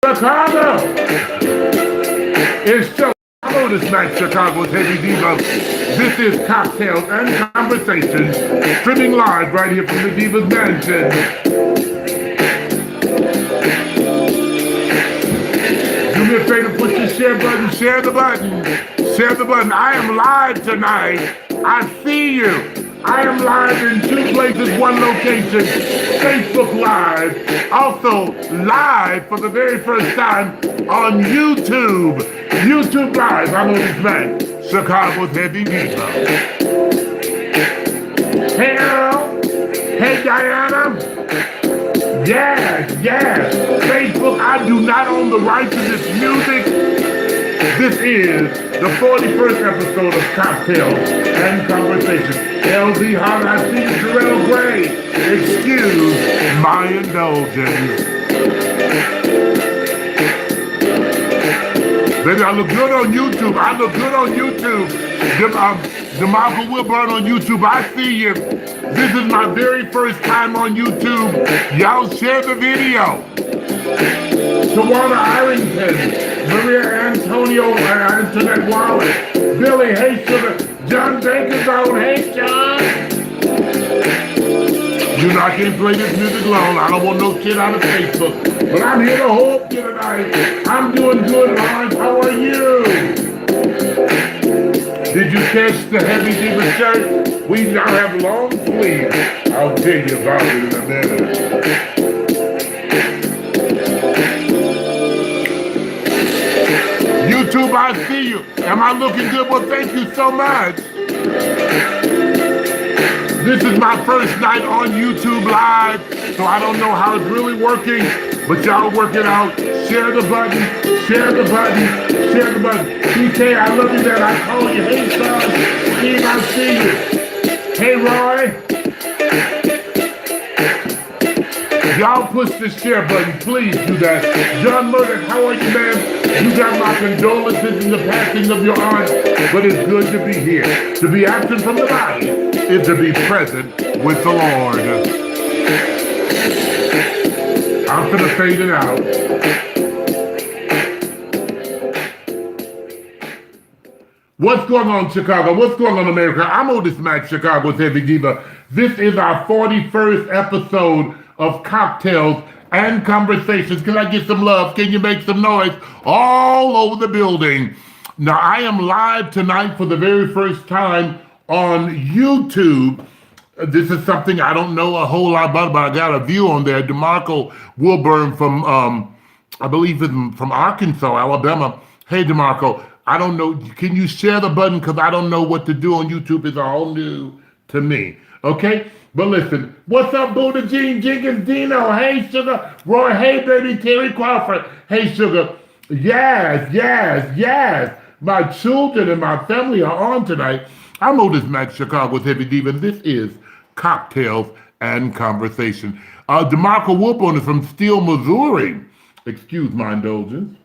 Chicago! It's so Otis Mack, Chicago's heavy diva. This is Cocktails and Conversations, streaming live right here from the Diva's Mansion. Do me a favor, push the share button, share the button, share the button. I am live tonight. I see you. I am live in two places, one location, Facebook Live. Also live for the very first time on YouTube. YouTube Live. I'm Otis Mack, Chicago's heavy diva. Hey Earl. Hey Diana. Yes. Facebook, I do not own the rights to this music. This is the 41st episode of Cocktails and Conversations. LD Holler, I see you, Jarrell Gray. Excuse my indulgence. Baby, I look good on YouTube. DeMarco Wilburn on YouTube, I see you. This is my very first time on YouTube. Y'all share the video. Tawana Irington, Maria Antonio, Antoinette Wallace, Billy, hey sugar, John Baker's on, hey John. You know I can't play this music alone. I don't want no shit out of Facebook. But I'm here to hope you tonight. I'm doing good, Lawrence. How are you? Did you catch the Heavy Diva shirt? We now have long sleeves. I'll tell you about it in a minute. YouTube, I see you. Am I looking good? Well, thank you so much. This is my first night on YouTube Live, so I don't know how it's really working, but y'all work it out. Share the button, share the button, share the button. PK, I love you, man. I call you. Hey, son. Steve, I see you. Hey, Roy. Y'all push the share button. Please do that. John Murdoch, how are you, man? You got my condolences in the passing of your aunt, but it's good to be here. To be absent from the body is to be present with the Lord. I'm gonna fade it out. What's going on, Chicago? What's going on, America? I'm Otis Mack, Chicago's heavy diva. This is our 41st episode of Cocktails and Conversations. Can I get some love? Can you make some noise? All over the building. Now, I am live tonight for the very first time on YouTube. This is something I don't know a whole lot about, but I got a view on there. DeMarco Wilburn from, I believe it's from Arkansas, Alabama. Hey, DeMarco, I don't know. Can you share the button? Because I don't know what to do on YouTube. It's all new to me. Okay? But listen, what's up, Buddha Jean Jenkins Dino? Hey, sugar. Roy, hey, baby. Terry Crawford. Hey, sugar. Yes. My children and my family are on tonight. I'm Otis Mack, Chicago's heavy diva, and this is Cocktails and Conversation. DeMarco Wilburn is from Steele, Missouri. Excuse my indulgence.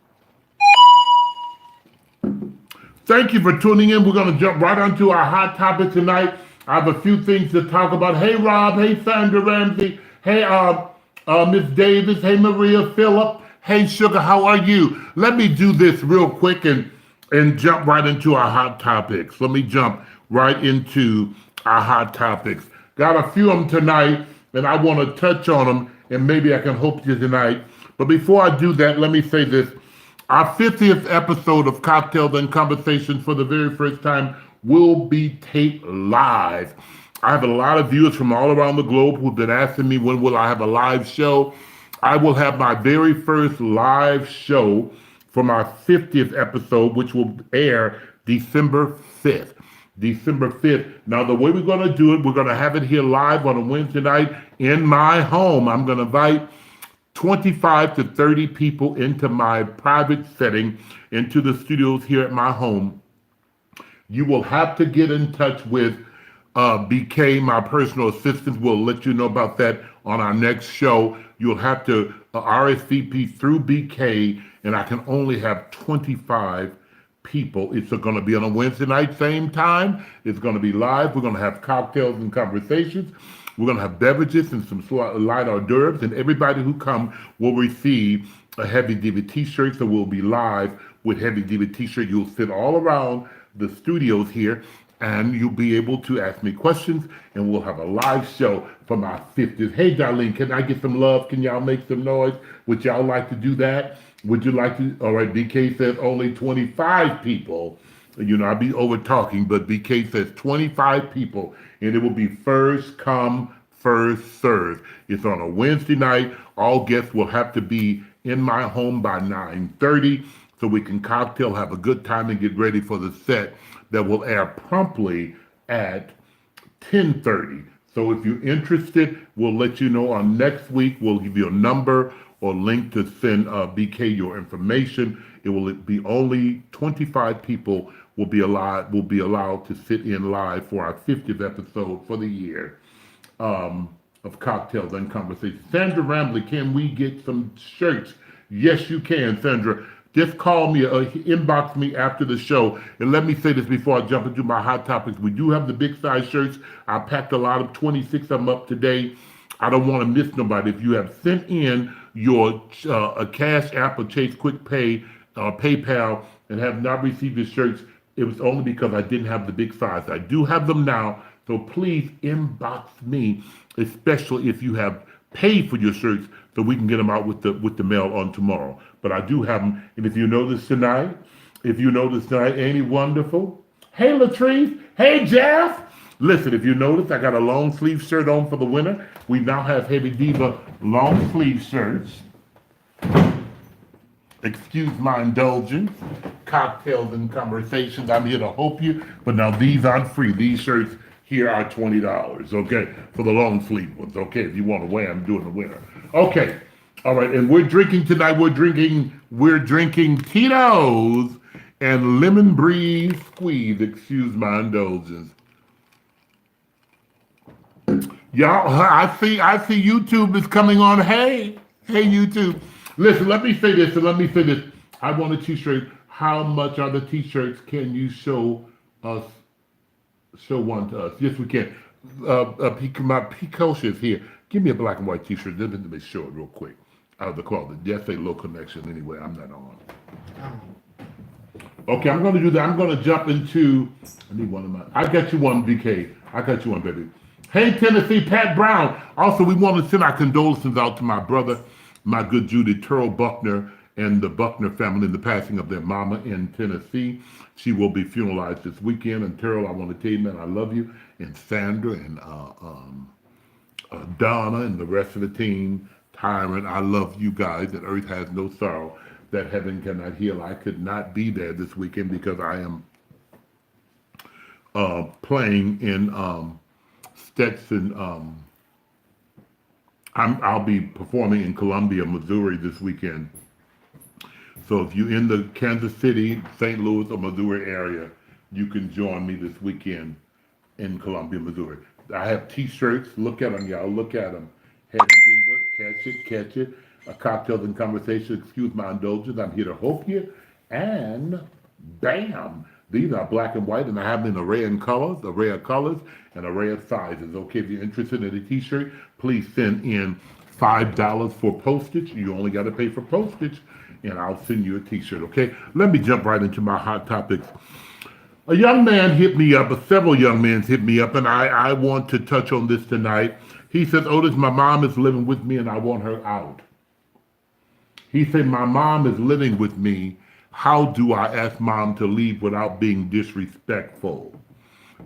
Thank you for tuning in. We're going to jump right onto our hot topic tonight. I have a few things to talk about. Hey, Rob. Hey, Sandra Ramsey. Hey, Miss Davis. Hey, Maria Phillip. Hey, Sugar, how are you? Let me do this real quick and jump right into our hot topics. Let me jump right into our hot topics. Got a few of them tonight, and I want to touch on them, and maybe I can help you tonight. But before I do that, let me say this. Our 50th episode of Cocktails and Conversations for the very first time will be taped live. I have a lot of viewers from all around the globe who've been asking me when will I have a live show. I will have my very first live show for my 50th episode, which will air December 5th. December 5th. Now, the way we're going to do it, we're going to have it here live on a Wednesday night in my home. I'm going to invite 25 to 30 people into my private setting, into the studios here at my home. You will have to get in touch with BK, my personal assistant. We'll let you know about that on our next show. You'll have to RSVP through BK, and I can only have 25 people. It's going to be on a Wednesday night, same time. It's going to be live. We're going to have cocktails and conversations. We're going to have beverages and some light hors d'oeuvres, and everybody who comes will receive a Heavy Diva t-shirt. So we'll be live with Heavy Diva t-shirt. You'll sit all around the studios here and you'll be able to ask me questions and we'll have a live show for my 50th. Hey, Darlene, can I get some love? Can y'all make some noise? Would y'all like to do that? Would you like to? All right, BK says only 25 people. You know, I'll be over talking, but BK says 25 people, and it will be first come, first serve. It's on a Wednesday night. All guests will have to be in my home by 9:30 so we can cocktail, have a good time, and get ready for the set that will air promptly at 10:30. So if you're interested, we'll let you know on next week. We'll give you a number or link to send BK your information. It will be only 25 people will be allowed to sit in live for our 50th episode for the year of Cocktails and Conversations. Sandra Rambley, can we get some shirts? Yes, you can, Sandra. Just call me, inbox me after the show. And let me say this before I jump into my hot topics. We do have the big size shirts. I packed a lot of 26 of them up today. I don't want to miss nobody. If you have sent in your a Cash App or Chase Quick Pay, PayPal, and have not received the shirts, it was only because I didn't have the big size. I do have them now, so please inbox me, especially if you have paid for your shirts, so we can get them out with the mail on tomorrow. But I do have them, and if you notice tonight, ain't he wonderful? Hey, Latrice. Hey, Jeff. Listen, if you notice, I got a long sleeve shirt on for the winter. We now have Heavy Diva long sleeve shirts. Excuse my indulgence. Cocktails and Conversations. I'm here to help you, but now these aren't free. These shirts here are $20, okay, for the long sleeve ones, okay, if you want to wear them during the winter. Okay, all right, and we're drinking tonight, we're drinking Tito's and Lemon Breeze Squeeze, excuse my indulgence. Y'all, I see YouTube is coming on. Hey, YouTube. Listen, let me say this. I want a t-shirt. How much are the t-shirts? Can you show one to us? Yes, we can. My Picoche is here. Give me a black and white t-shirt. Let me show it real quick. Out of the closet. That's a low connection anyway. I'm not on. Okay, I'm going to do that. I'm going to jump into, I need one of my, I got you one, BK. I got you one, baby. Hey, Tennessee, Pat Brown. Also, we want to send our condolences out to my brother, my good Judy Turl Buckner, and the Buckner family in the passing of their mama in Tennessee. She will be funeralized this weekend. And Turl, I want to tell you, man, I love you. And Sandra and Donna and the rest of the team, Tyron, I love you guys. And earth has no sorrow that heaven cannot heal. I could not be there this weekend because I am playing in Stetson. I'll be performing in Columbia, Missouri this weekend. So if you're in the Kansas City, St. Louis, or Missouri area, you can join me this weekend in Columbia, Missouri. I have t-shirts. Look at them, y'all. Look at them. Heavy Diva, catch it. Cocktails and Conversation. Excuse my indulgence. I'm here to help you. And bam, these are black and white, and I have them in array of colors, and array of sizes. Okay, if you're interested in a t-shirt, please send in $5 for postage. You only got to pay for postage, and I'll send you a t-shirt, okay? Let me jump right into my hot topics. A young man hit me up, several young men hit me up, and I want to touch on this tonight. He says, Otis, my mom is living with me, and I want her out. He said, my mom is living with me. How do I ask mom to leave without being disrespectful?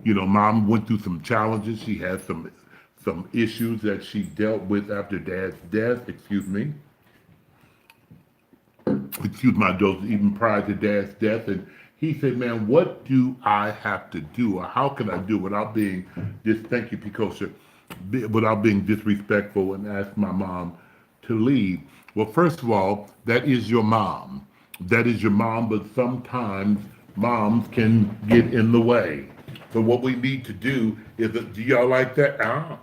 You know, mom went through some challenges. She had some issues that she dealt with after dad's death. Excuse my dose, even prior to dad's death. And he said, man, what do I have to do? Or how can I do without being thank you, Picosa, without being disrespectful and ask my mom to leave? Well, first of all, that is your mom. That is your mom, but sometimes moms can get in the way. So what we need to do is, do y'all like that?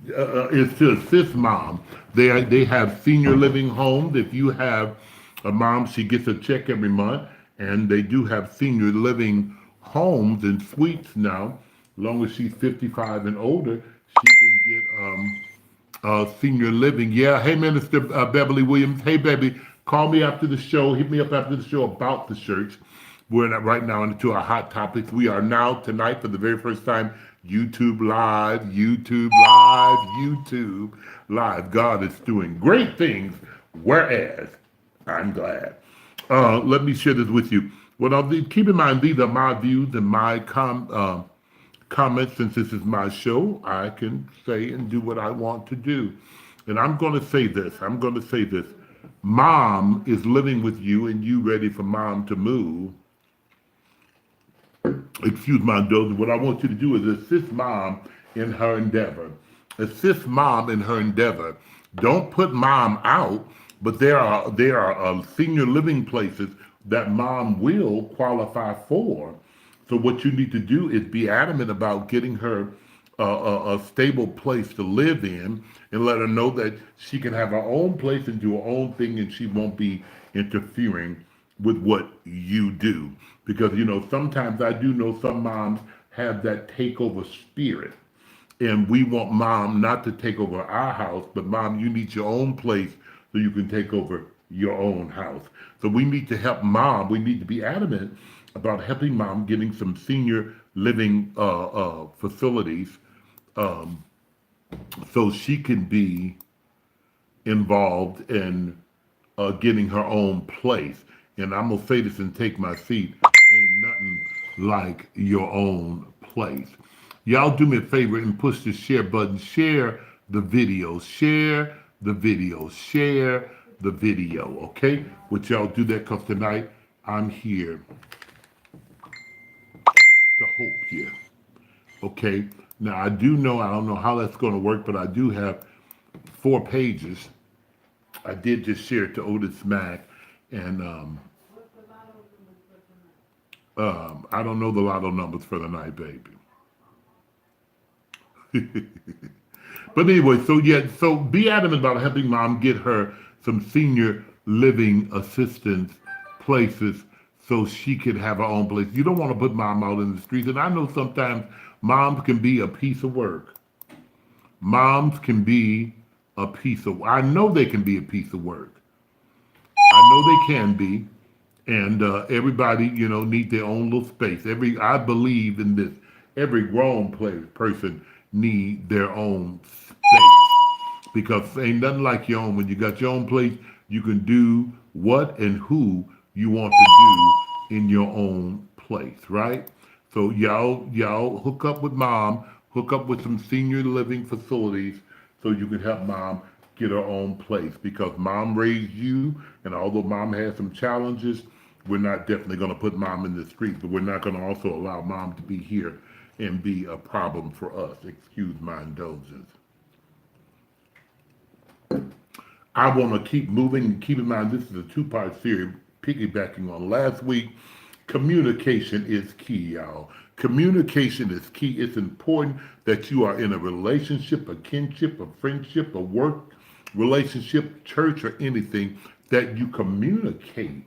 Is to assist mom. They have senior living homes. If you have a mom, she gets a check every month, and they do have senior living homes and suites now. As long as she's 55 and older, she can get senior living. Yeah. Hey, Minister Beverly Williams. Hey, baby. Call me after the show. Hit me up after the show about the church. We're not right now into our hot topics. We are now tonight for the very first time YouTube Live, YouTube Live, YouTube Live. God is doing great things, whereas I'm glad. Let me share this with you. Well, keep in mind, these are my views and my comments. Since this is my show, I can say and do what I want to do. And I'm going to say this. I'm going to say this. Mom is living with you and you ready for mom to move. Excuse my indulgence. What I want you to do is assist mom in her endeavor. Assist mom in her endeavor. Don't put mom out, but there are senior living places that mom will qualify for. So what you need to do is be adamant about getting her a stable place to live in, and let her know that she can have her own place and do her own thing, and she won't be interfering with what you do. Because, sometimes I do know some moms have that takeover spirit. And we want mom not to take over our house, but mom, you need your own place so you can take over your own house. So we need to help mom. We need to be adamant about helping mom getting some senior living facilities so she can be involved in getting her own place. And I'm going to say this and take my seat. Ain't nothing like your own place. Y'all do me a favor and push the share button. Share the video. Share the video. Share the video. Okay? Would y'all do that? Because tonight I'm here to hope you. Okay? Now I don't know how that's going to work, but I do have 4 pages. I did just share it to Otis Mack, and I don't know the lotto numbers for the night, baby. But anyway, so be adamant about helping mom get her some senior living assistance places so she can have her own place. You don't want to put mom out in the streets. And I know sometimes moms can be a piece of work. Moms can be a piece of, I know they can be a piece of work. I know they can be. And everybody, need their own little space. I believe in this. Every grown person need their own space, because ain't nothing like your own. When you got your own place, you can do what and who you want to do in your own place, right? So y'all hook up with mom, hook up with some senior living facilities so you can help mom get her own place, because mom raised you, and although mom has some challenges, we're not definitely going to put mom in the street, but we're not going to also allow mom to be here and be a problem for us. Excuse my indulgence. I want to keep moving, and keep in mind this is a 2-part series piggybacking on last week. Communication is key, y'all. Communication is key. It's important that you are in a relationship, a kinship, a friendship, a work relationship, church, or anything, that you communicate.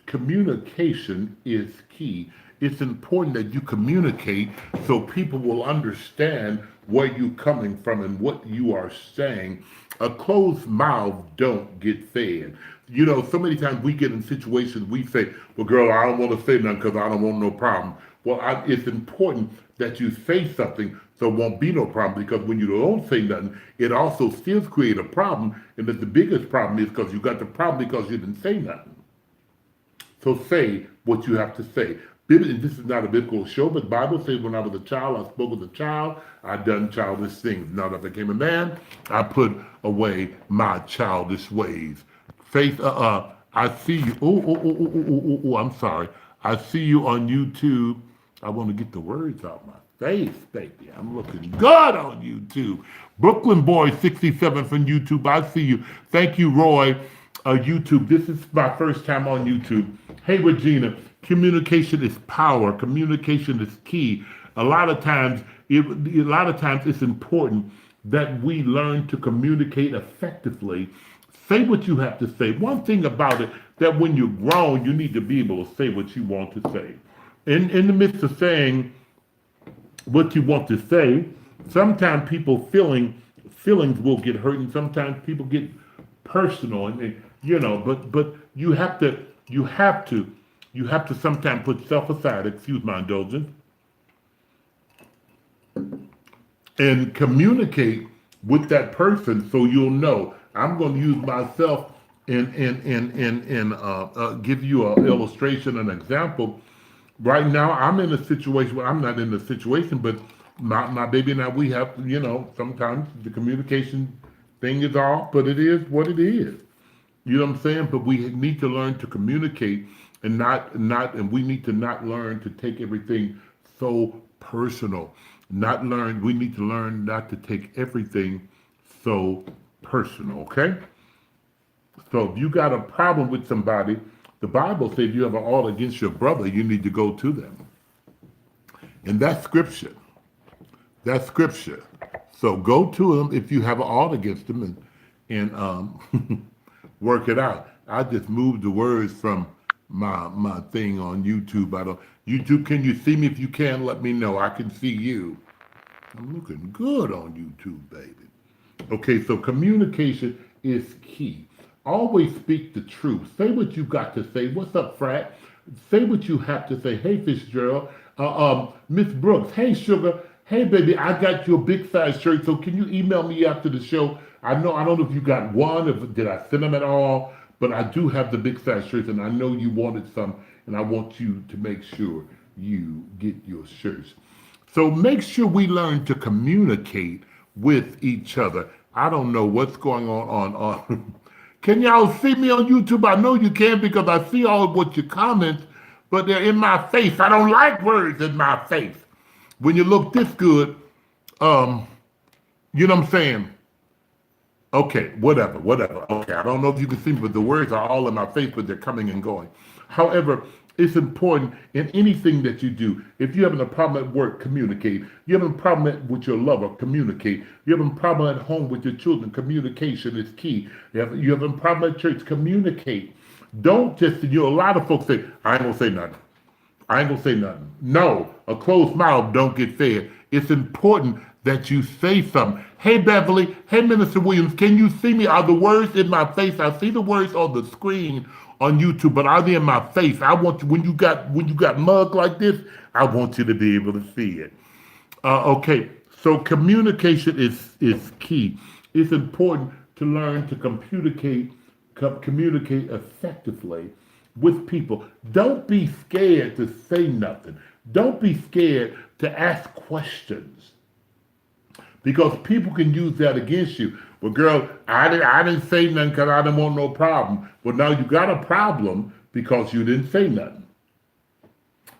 Communication is key. It's important that you communicate so people will understand where you're coming from and what you are saying. A closed mouth don't get fed. So many times we get in situations we say, well, girl, I don't want to say nothing because I don't want no problem. Well, it's important that you say something so it won't be no problem, because when you don't say nothing, it also still creates a problem. And that the biggest problem is because you got the problem because you didn't say nothing. So say what you have to say. This is not a biblical show, but the Bible says when I was a child, I spoke as a child, I done childish things. Now that I became a man, I put away my childish ways. Faith, I see you. I'm sorry. I see you on YouTube. I want to get the words out my face, baby. I'm looking good on YouTube. Brooklyn Boy 67 from YouTube. I see you. Thank you, Roy. YouTube. This is my first time on YouTube. Hey, Regina. Communication is power. Communication is key. A lot of times it's important that we learn to communicate effectively. Say what you have to say. One thing about it, that when you're grown, you need to be able to say what you want to say. In the midst of saying what you want to say, sometimes people feelings will get hurt, and sometimes people get personal, and but you have to sometimes put self aside, excuse my indulgence, and communicate with that person so you'll know. I'm going to use myself and give you an illustration, an example. Right now, I'm in a situation where I'm not in a situation, but my baby and I, we have, sometimes the communication thing is off, but it is what it is. You know what I'm saying? But we need to learn to communicate and we need to not learn to take everything so personal. We need to learn not to take everything so personal, okay? So if you got a problem with somebody, the Bible says if you have an ought against your brother, you need to go to them. And that's scripture. That's scripture. So go to them if you have an ought against them and work it out. I just moved the words from my thing on YouTube. YouTube, can you see me? If you can, let me know. I can see you. I'm looking good on YouTube, baby. Okay, so communication is key. Always speak the truth. Say what you got to say. What's up, Frat? Say what you have to say. Hey, Fitzgerald. Miss Brooks. Hey, Sugar. Hey, baby, I got you a big size shirt, so can you email me after the show? I don't know if you got one, did I send them at all, but I do have the big size shirts, and I know you wanted some, and I want you to make sure you get your shirts. So make sure we learn to communicate with each other. I don't know what's going on. Can y'all see me on YouTube? I know you can because I see all of what you comment, but they're in my face. I don't like words in my face. When you look this good, you know what I'm saying? Okay, whatever. Okay, I don't know if you can see me, but the words are all in my face, but they're coming and going. However, it's important in anything that you do. If you're having a problem at work, communicate. You're having a problem with your lover, communicate. You're having a problem at home with your children, communication is key. You're having a problem at church, communicate. Don't just, a lot of folks say, I ain't gonna say nothing. I ain't gonna say nothing. No, a closed mouth don't get fed. It's important that you say something. Hey, Beverly. Hey, Minister Williams. Can you see me? Are the words in my face? I see the words on the screen on YouTube, but are they in my face? I want you, when you got mug like this, I want you to be able to see it. Okay, so communication is key. It's important to learn to communicate effectively with people. Don't be scared to say nothing. Don't be scared to ask questions, because people can use that against you. Well, girl, I didn't say nothing because I didn't want no problem. Well, now you got a problem because you didn't say nothing.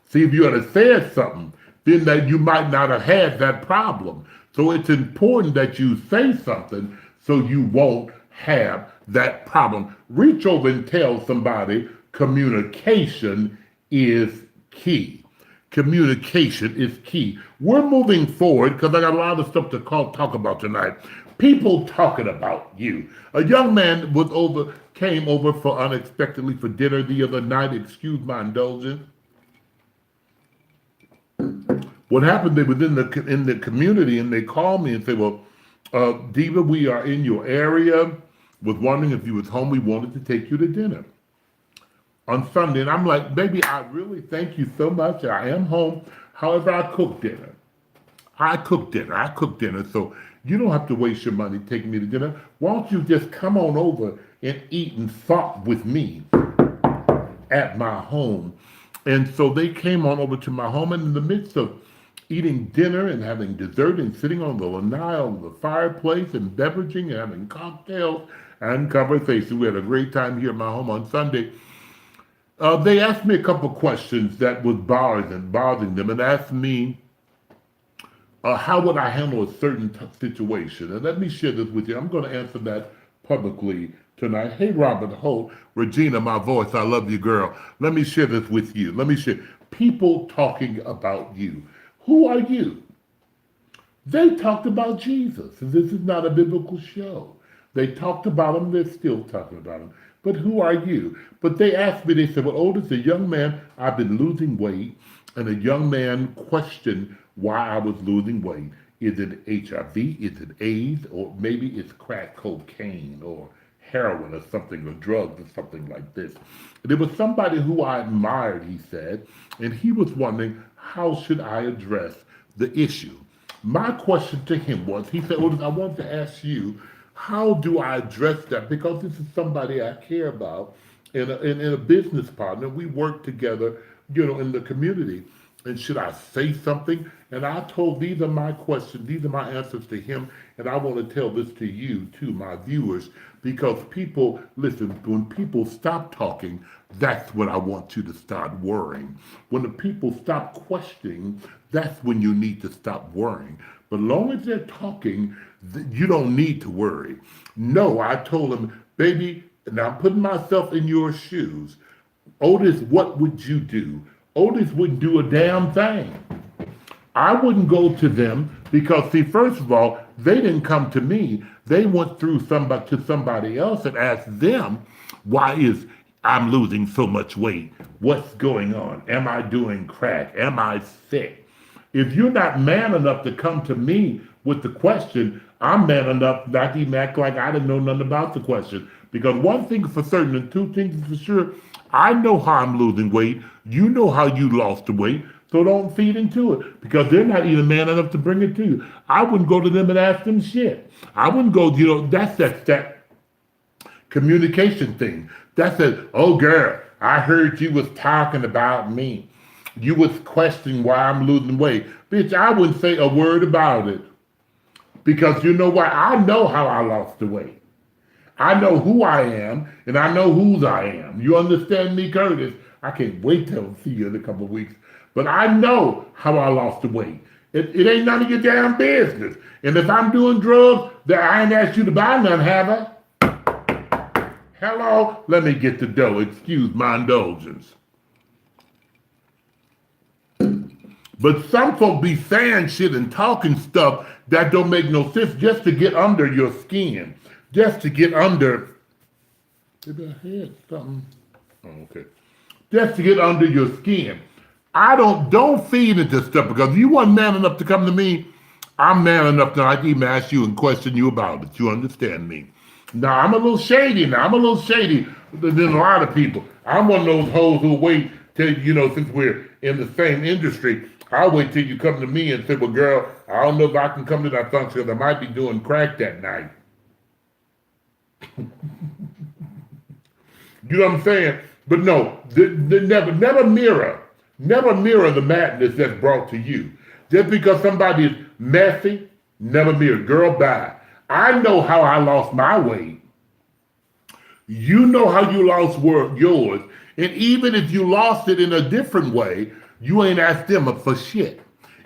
See, if you had said something, then that you might not have had that problem. So it's important that you say something so you won't have that problem. Reach over and tell somebody communication is key. Communication is key. We're moving forward because I got a lot of stuff to talk about tonight. People talking about you. A young man came over unexpectedly for dinner the other night. Excuse my indulgence. What happened? They was in the community, and they called me and said, "Well, Diva, we are in your area. Was wondering if you was home. We wanted to take you to dinner on Sunday." And I'm like, "Baby, I really thank you so much. I am home. However, I cook dinner. So you don't have to waste your money taking me to dinner. Why don't you just come on over and eat and sup with me at my home?" And so they came on over to my home, and in the midst of eating dinner and having dessert and sitting on the lanai of the fireplace and beveraging and having cocktails and conversation, we had a great time here at my home on Sunday. They asked me a couple of questions that was bothering them, and asked me how would I handle a certain situation. And let me share this with you. I'm going to answer that publicly tonight. Hey, Robert Holt, Regina, my voice, I love you, girl. Let me share this with you. Let me share. People talking about you. Who are you? They talked about Jesus. This is not a biblical show. They talked about him. They're still talking about him. But who are you? But they asked me, they said, "Well, Otis, a young man, I've been losing weight." And a young man questioned why I was losing weight. Is it HIV? Is it AIDS? Or maybe it's crack cocaine or heroin or something, or drugs or something like this. And it was somebody who I admired, he said, and he was wondering, how should I address the issue? My question to him was, he said, Otis, I want to ask you, how do I address that? Because this is somebody I care about and a business partner. We work together, in the community. And should I say something? And I told, these are my questions, these are my answers to him. And I want to tell this to you, too, my viewers, because people, listen, when people stop talking, that's when I want you to start worrying. When the people stop questioning, that's when you need to stop worrying. But as long as they're talking, you don't need to worry. No, I told him, baby, and I'm putting myself in your shoes. Otis, what would you do? Otis wouldn't do a damn thing. I wouldn't go to them because, see, first of all, they didn't come to me. They went through somebody else and asked them, why is I'm losing so much weight? What's going on? Am I doing crack? Am I sick? If you're not man enough to come to me with the question, I'm man enough not to even act like I didn't know nothing about the question. Because one thing for certain and two things for sure, I know how I'm losing weight. You know how you lost the weight. So don't feed into it because they're not even man enough to bring it to you. I wouldn't go to them and ask them shit. I wouldn't go, that's that communication thing. That's that, oh girl, I heard you was talking about me. You was questioning why I'm losing weight. Bitch, I wouldn't say a word about it. Because you know what? I know how I lost the weight. I know who I am, and I know whose I am. You understand me, Curtis? I can't wait till I see you in a couple of weeks. But I know how I lost the weight. It ain't none of your damn business. And if I'm doing drugs, that I ain't asked you to buy none, have I? Hello? Let me get the dough. Excuse my indulgence. But some folk be saying shit and talking stuff that don't make no sense just to get under your skin. Just to get under. Maybe I had something. Oh, okay. Just to get under your skin. Don't feed into stuff because you weren't man enough to come to me. I'm man enough to even ask you and question you about it. You understand me? Now, I'm a little shady now. I'm a little shady than a lot of people. I'm one of those hoes who wait till, since we're in the same industry, I'll wait till you come to me and say, well, girl, I don't know if I can come to that function because I might be doing crack that night. You know what I'm saying? But no, never mirror the madness that's brought to you. Just because somebody is messy, never mirror. Girl, bye. I know how I lost my weight. You know how you lost yours. And even if you lost it in a different way, you ain't asked them for shit.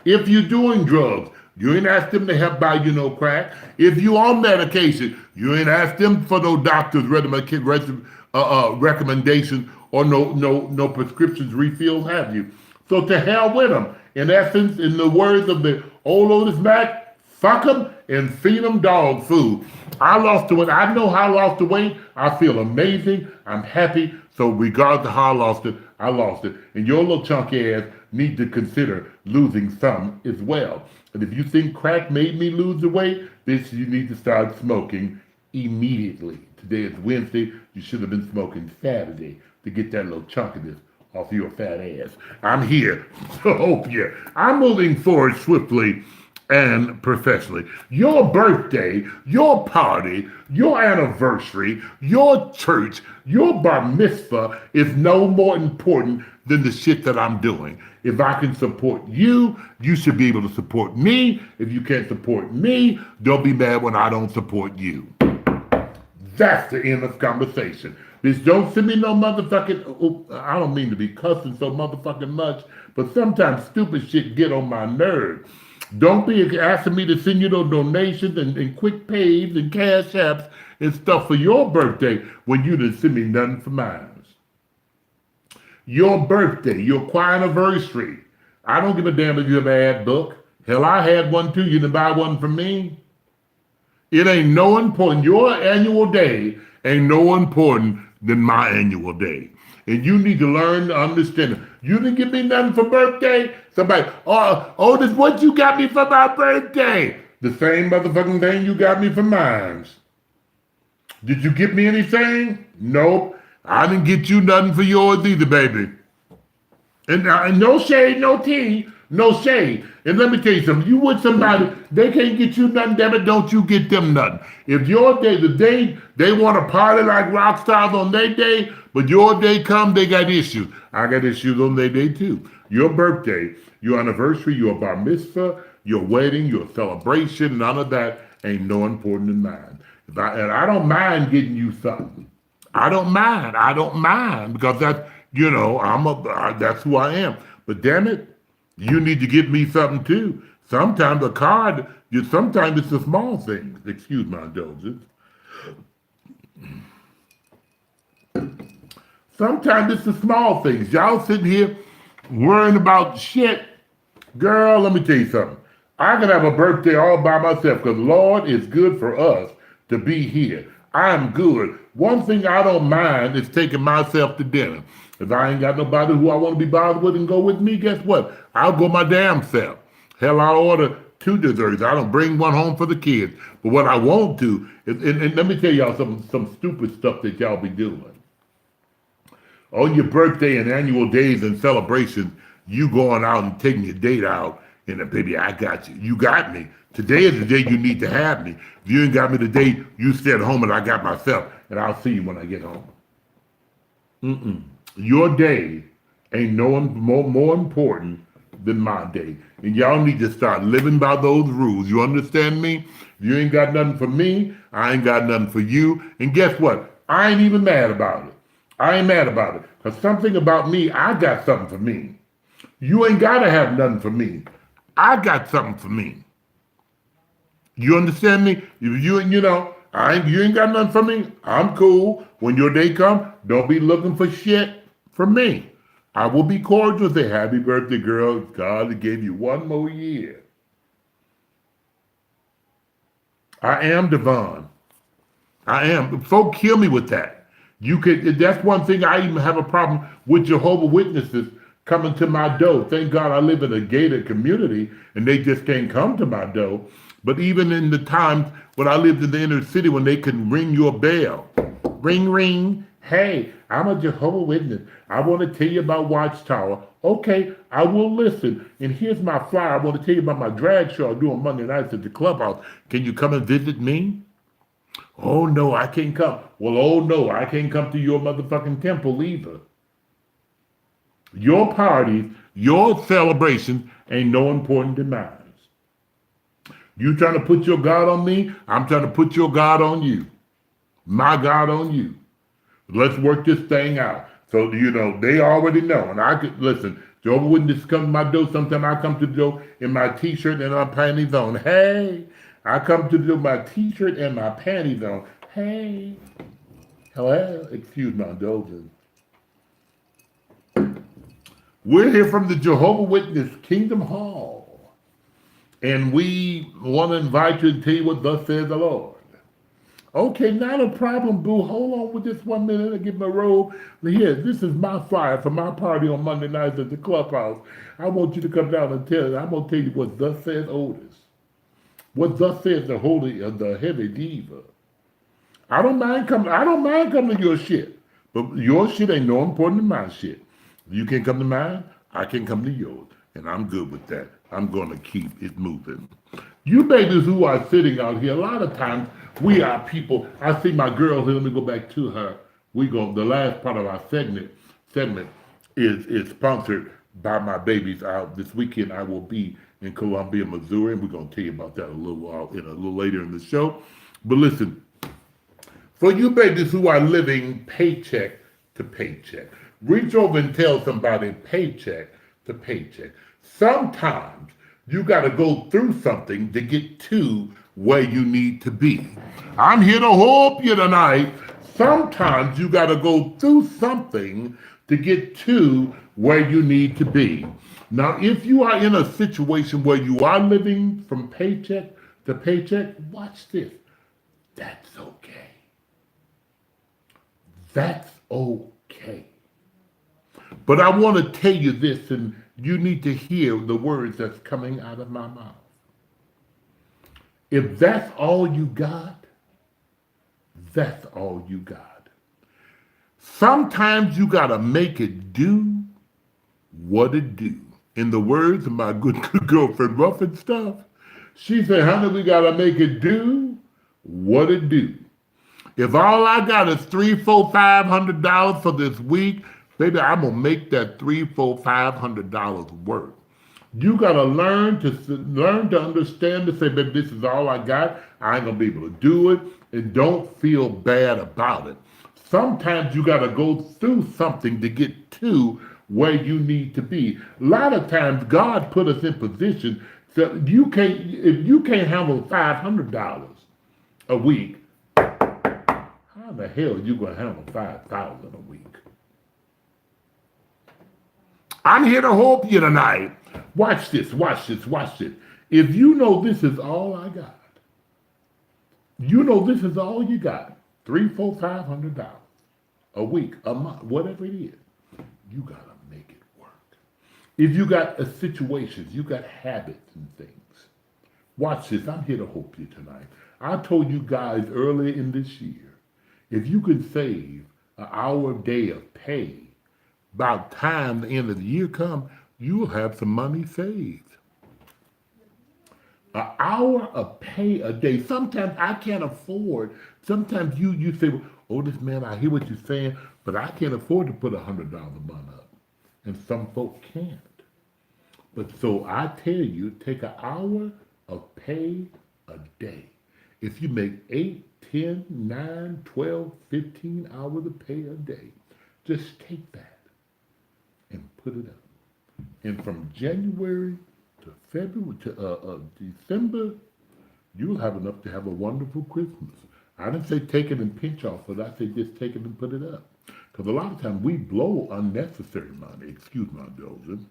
If you're doing drugs, you ain't asked them to help buy you no crack. If you on medication, you ain't asked them for no doctor's recommendations or no prescriptions refills, have you? So to hell with them. In essence, in the words of the old Otis Mack, fuck them and feed them dog food. I lost the weight. I know how I lost the weight. I feel amazing. I'm happy. So regardless of how I lost it. And your little chunky ass need to consider losing some as well. And if you think crack made me lose the weight, bitch, you need to start smoking immediately. Today is Wednesday. You should have been smoking Saturday to get that little chunk of this off your fat ass. I'm here to help you. I'm moving forward swiftly and professionally. Your birthday, your party, your anniversary, your church, your bar mitzvah is no more important than the shit that I'm doing. If I can support you, you should be able to support me. If you can't support me, don't be mad when I don't support you. That's the end of conversation. Bitch, don't send me no motherfucking, I don't mean to be cussing so motherfucking much, but sometimes stupid shit get on my nerves. Don't be asking me to send you those donations and quick pays and cash apps and stuff for your birthday when you didn't send me nothing for mine. Your birthday, your choir anniversary. I don't give a damn if you have an ad book. Hell, I had one too. You didn't buy one from me. It ain't no important. Your annual day ain't no important than my annual day. And you need to learn to understand it. You didn't give me nothing for birthday? Somebody, oh, Otis, what you got me for my birthday? The same motherfucking thing you got me for mine. Did you give me anything? Nope. I didn't get you nothing for yours either, baby. And no shade, no tea, no shade. And let me tell you something. You with somebody, they can't get you nothing, damn it, don't you get them nothing. If your day, the day they want to party like rock stars on their day, but your day come, they got issues. I got issues on their day too. Your birthday, your anniversary, your bar mitzvah, your wedding, your celebration, none of that ain't no important than mine. And I don't mind getting you something. I don't mind. I don't mind because that's, that's who I am. But damn it, you need to get me something too. Sometimes a card, sometimes it's the small things. Excuse my indulgence. Sometimes it's the small things. Y'all sitting here worrying about shit. Girl, let me tell you something. I can have a birthday all by myself because Lord is good for us to be here. I'm good. One thing I don't mind is taking myself to dinner. If I ain't got nobody who I want to be bothered with and go with me, guess what? I'll go my damn self. Hell, I'll order 2 desserts. I don't bring one home for the kids. But what I won't do is, and let me tell y'all some stupid stuff that y'all be doing. On your birthday and annual days and celebrations, you going out and taking your date out, and baby, I got you. You got me. Today is the day you need to have me. If you ain't got me today, you stay at home and I got myself, and I'll see you when I get home. Your day ain't no more important than my day. And y'all need to start living by those rules. You understand me? If you ain't got nothing for me, I ain't got nothing for you. And guess what? I ain't even mad about it. I ain't mad about it. Because something about me, I got something for me. You ain't got to have nothing for me. I got something for me. You understand me? If you ain't got nothing for me, I'm cool. When your day come, don't be looking for shit from me. I will be cordial, say, happy birthday, girl. God gave you one more year. I am Devon. I am. Folk kill me with that. That's one thing I even have a problem with Jehovah's Witnesses coming to my door. Thank God I live in a gated community and they just can't come to my door. But even in the times when I lived in the inner city when they could ring your bell, ring, ring, hey, I'm a Jehovah's Witness. I want to tell you about Watchtower. Okay, I will listen. And here's my flyer. I want to tell you about my drag show I do on Monday nights at the clubhouse. Can you come and visit me? Oh no, I can't come. Well, oh no, I can't come to your motherfucking temple either. Your parties, your celebrations ain't no important than mine. You trying to put your God on me? I'm trying to put your God on you. My God on you. Let's work this thing out. So, they already know. And I could, listen, Jehovah's Witnesses come to my door. Sometimes I come to the door in my t-shirt and my panties on. Hey, I come to the door my t-shirt and my panties on. Hey, hello, excuse my indulgence. We're here from the Jehovah's Witness Kingdom Hall. And we want to invite you to tell you what thus says the Lord. Okay, not a problem, boo. Hold on with this 1 minute and get my robe. Here, this is my flyer for my party on Monday nights at the clubhouse. I want you to come down and tell it. I'm going to tell you what thus says Otis. What thus says the heavy diva. I don't mind coming to your shit. But your shit ain't no important than my shit. You can't come to mine, I can come to yours. And I'm good with that. I'm going to keep it moving. You babies who are sitting out here, a lot of times we are people. I see my girl here. Let me go back to her. The last part of our segment is sponsored by my babies. This weekend I will be in Columbia, Missouri, and we're going to tell you about that a little later in the show. But listen, for you babies who are living paycheck to paycheck, reach over and tell somebody paycheck to paycheck. Sometimes you got to go through something to get to where you need to be. I'm here to help you tonight. Sometimes you got to go through something to get to where you need to be. Now, if you are in a situation where you are living from paycheck to paycheck, watch this. That's okay. That's okay. But I want to tell you this, and you need to hear the words that's coming out of my mouth. If that's all you got, that's all you got. Sometimes you got to make it do what it do. In the words of my good girlfriend, Rough and Stuff, she said, honey, we got to make it do what it do. If all I got is $300, $400, $500 for this week, baby, I'm gonna make that $300, $400, $500 You gotta learn to understand to say, baby, this is all I got. I ain't gonna be able to do it, and don't feel bad about it. Sometimes you gotta go through something to get to where you need to be. A lot of times, God put us in position that you can't. If you can't handle $500 a week, how the hell are you gonna handle 5,000 a week? I'm here to help you tonight. Watch this, watch this, watch this. If you know this is all I got, you know this is all you got, $300, $400, $500 a week, a month, whatever it is, you gotta make it work. If you got situations, you got habits and things. Watch this, I'm here to help you tonight. I told you guys earlier in this year, if you could save an hour a day of pay, about time the end of the year come, you'll have some money saved. An hour of pay a day. Sometimes I can't afford. Sometimes you say, oh, this man, I hear what you're saying, but I can't afford to put $100 a month up. And some folk can't. But so I tell you, take an hour of pay a day. If you make 8, 10, 9, 12, 15 hours of pay a day, just take that and put it up. And from January to February to December, you'll have enough to have a wonderful Christmas. I didn't say take it and pinch off, but I say just take it and put it up. Because a lot of times we blow unnecessary money. Excuse my indulgence.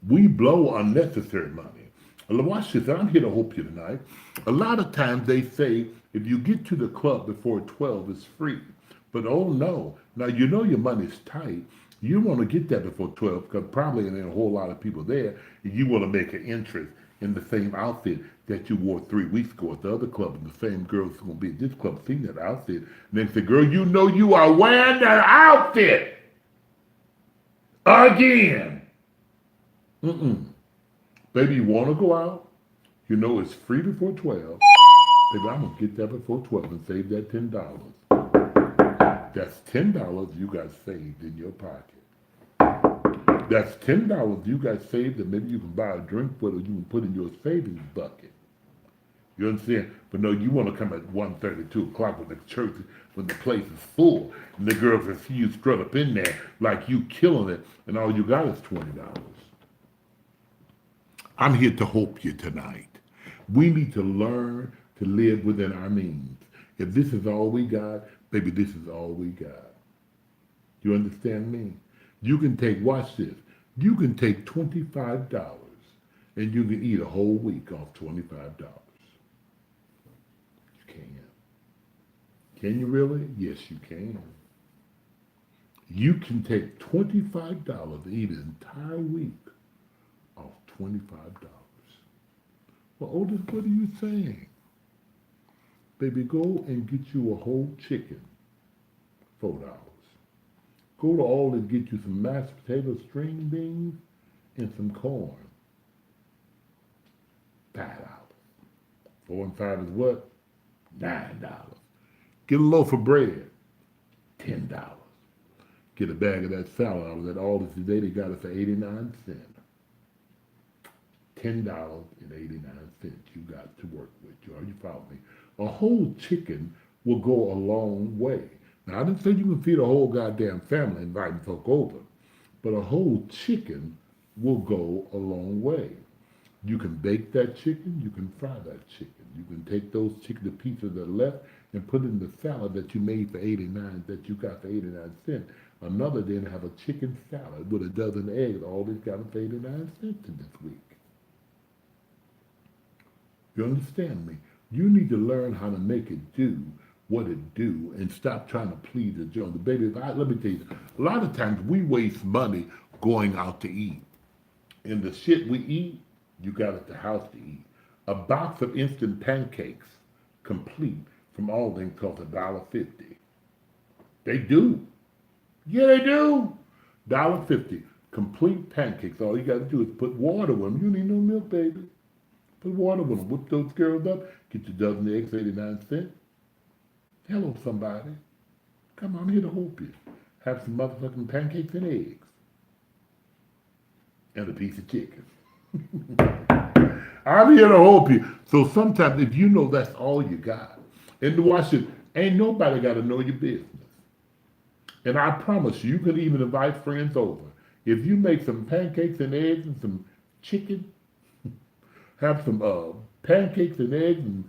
We blow unnecessary money. Watch this, I'm here to help you tonight. A lot of times they say if you get to the club before 12, it's free. But oh no, now you know your money's tight. You want to get there before 12 because probably there ain't a whole lot of people there. And you want to make an interest in the same outfit that you wore 3 weeks ago at the other club. And the same girl's going to be at this club seeing that outfit. And then say, girl, you know you are wearing that outfit again. Baby, you want to go out? You know it's free before 12. Baby, I'm going to get there before 12 and save that $10. That's $10 you got saved in your pocket. That's $10 you got saved that maybe you can buy a drink with or you can put in your savings bucket. You understand? But no, you want to come at 1:30, 2 o'clock when the church, when the place is full, and the girls can see you strut up in there like you killing it, and all you got is $20. I'm here to help you tonight. We need to learn to live within our means. If this is all we got, baby, this is all we got. You understand me? You can take, watch this, you can take $25 and you can eat a whole week off $25. You can. Can you really? Yes, you can. You can take $25 and eat an entire week off $25. Well, Otis, what are you saying? Baby, go and get you a whole chicken, $4. Go to Aldi and get you some mashed potatoes, string beans, and some corn, $5. 4 and 5 is what? $9. Get a loaf of bread, $10. Get a bag of that salad. I was at Aldi today, they got it for 89 cents. $10.89 you got to work with. You follow me? A whole chicken will go a long way. Now, I didn't say you can feed a whole goddamn family inviting folk over, but a whole chicken will go a long way. You can bake that chicken, you can fry that chicken. You can take those chicken, the pieces that are left, and put it in the salad that you made for 89, that you got for 89 cents. Another day, have a chicken salad with a dozen eggs. All this got for 89 cents in this week. You understand me? You need to learn how to make it do what it do and stop trying to please the Jones. Baby, let me tell you, a lot of times we waste money going out to eat. And the shit we eat, you got at the house to eat. A box of instant pancakes, complete, from Alden costs $1.50. They do. Yeah, they do. $1.50. Complete pancakes. All you got to do is put water with them. You need no milk, baby. Put water with them. Whip those girls up. Get your dozen eggs, 89 cents. Hello, somebody. Come on, I'm here to help you. Have some motherfucking pancakes and eggs. And a piece of chicken. I'm here to help you. So sometimes if you know that's all you got, and watch it, ain't nobody got to know your business. And I promise you, you can even invite friends over. If you make some pancakes and eggs and some chicken, have some pancakes and eggs and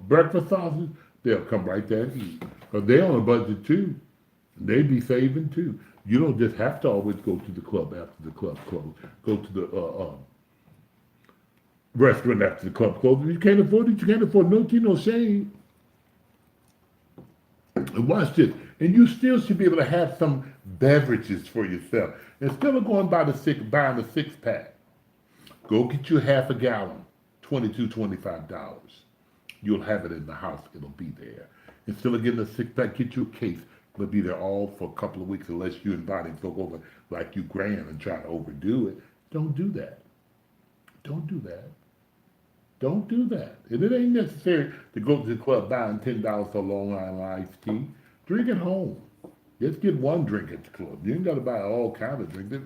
breakfast sausage, they'll come right there and eat. Because they're on a budget too. They be saving too. You don't just have to always go to the club after the club closed. Go to the restaurant after the club closed. If you can't afford it, you can't afford no tea, no shame. And watch this. And you still should be able to have some beverages for yourself. Instead of going buying a six-pack, go get you half a gallon, $25. You'll have it in the house. It'll be there. Instead of getting a six-pack, get you a case. It'll be there all for a couple of weeks unless you inviting folk over like you grand and try to overdo it. Don't do that. Don't do that. Don't do that. And it ain't necessary to go to the club buying $10 for Long Island iced tea. Drink at home. Just get one drink at the club. You ain't got to buy all kinds of drinks.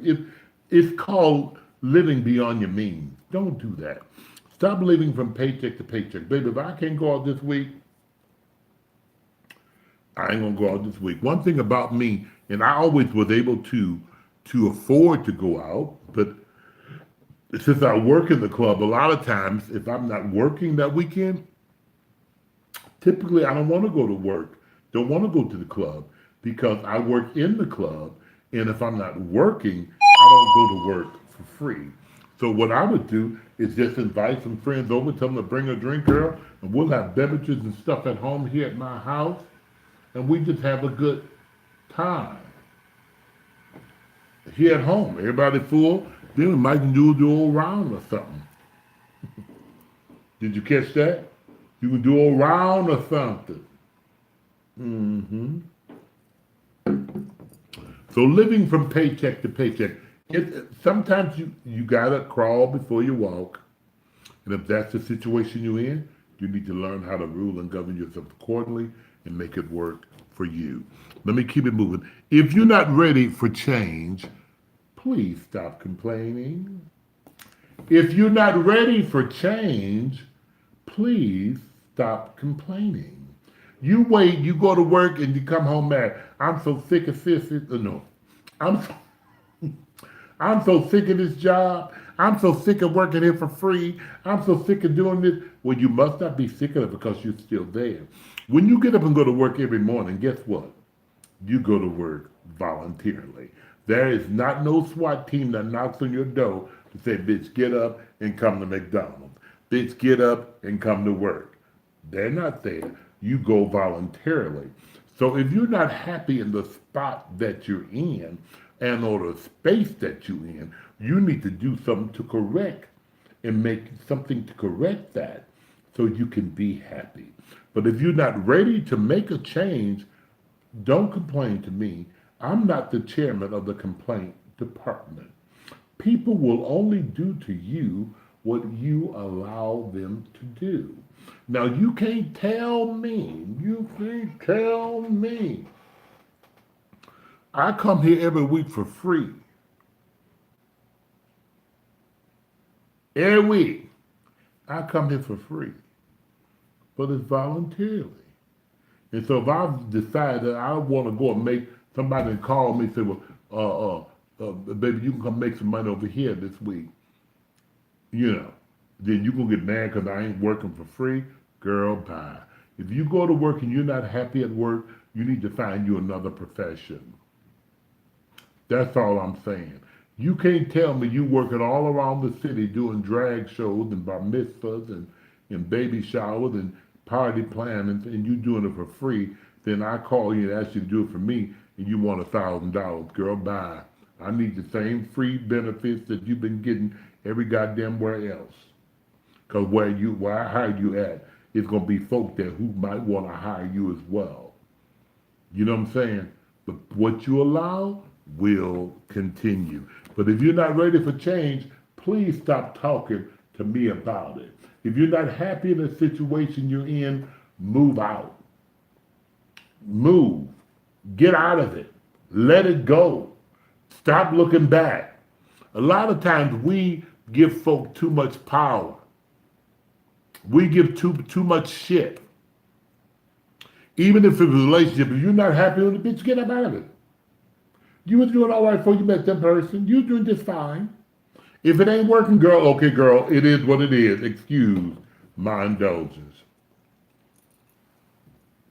It's called living beyond your means. Don't do that. Stop living from paycheck to paycheck. Baby, if I can't go out this week, I ain't gonna go out this week. One thing about me, and I always was able to afford to go out, but since I work in the club, a lot of times, if I'm not working that weekend, typically I don't want to go to work, don't want to go to the club because I work in the club, and if I'm not working, I don't go to work for free. So what I would do is just invite some friends over, tell them to bring a drink, girl, and we'll have beverages and stuff at home here at my house, and we just have a good time. Here at home, everybody full, then we might do the old round or something. Did you catch that? You can do a round or something. Mm-hmm. So living from paycheck to paycheck, sometimes you gotta crawl before you walk. And if that's the situation you're in, you need to learn how to rule and govern yourself accordingly and make it work for you. Let me keep it moving. If you're not ready for change, please stop complaining. If you're not ready for change, please stop complaining. You wait, you go to work and you come home mad. I'm so sick of I'm so sick of this job. I'm so sick of working here for free. I'm so sick of doing this. Well, you must not be sick of it because you're still there. When you get up and go to work every morning, guess what? You go to work voluntarily. There is not no SWAT team that knocks on your door to say, bitch, get up and come to McDonald's. Bitch, get up and come to work. They're not there. You go voluntarily. So if you're not happy in the spot that you're in and or the space that you're in, you need to do something to correct and make something to correct that so you can be happy. But if you're not ready to make a change, don't complain to me. I'm not the chairman of the complaint department. People will only do to you what you allow them to do. Now, you can't tell me, I come here every week for free. Every week, I come here for free, but it's voluntarily. And so if I decide that I want to go and make somebody call me and say, well, baby, you can come make some money over here this week, then you gonna get mad because I ain't working for free. Girl, bye. If you go to work and you're not happy at work, you need to find you another profession. That's all I'm saying. You can't tell me you working all around the city doing drag shows and bar mitzvahs and baby showers and party plan and you doing it for free, then I call you and ask you to do it for me, and you want $1,000, girl, bye. I need the same free benefits that you've been getting every goddamn where else. Cause where I hire you at, it's gonna be folk there who might want to hire you as well. You know what I'm saying? But what you allow will continue. But if you're not ready for change, please stop talking to me about it. If you're not happy in the situation you're in, move out. Move. Get out of it. Let it go. Stop looking back. A lot of times we give folk too much power. We give too much shit. Even if it's a relationship, if you're not happy with the bitch, get up out of it. You was doing all right before you met that person. You were doing just fine. If it ain't working, girl, okay, girl, it is what it is. Excuse my indulgence.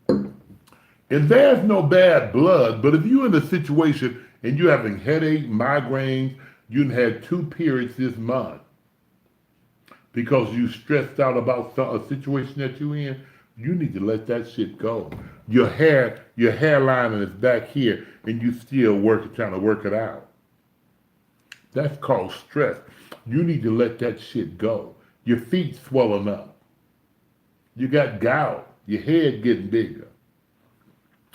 And there's no bad blood, but if you're in a situation and you're having headache, migraines, you had 2 periods this month because you stressed out about a situation that you're in, you need to let that shit go. Your hairline is back here, and you still trying to work it out. That's called stress. You need to let that shit go. Your feet swelling up. You got gout. Your head getting bigger.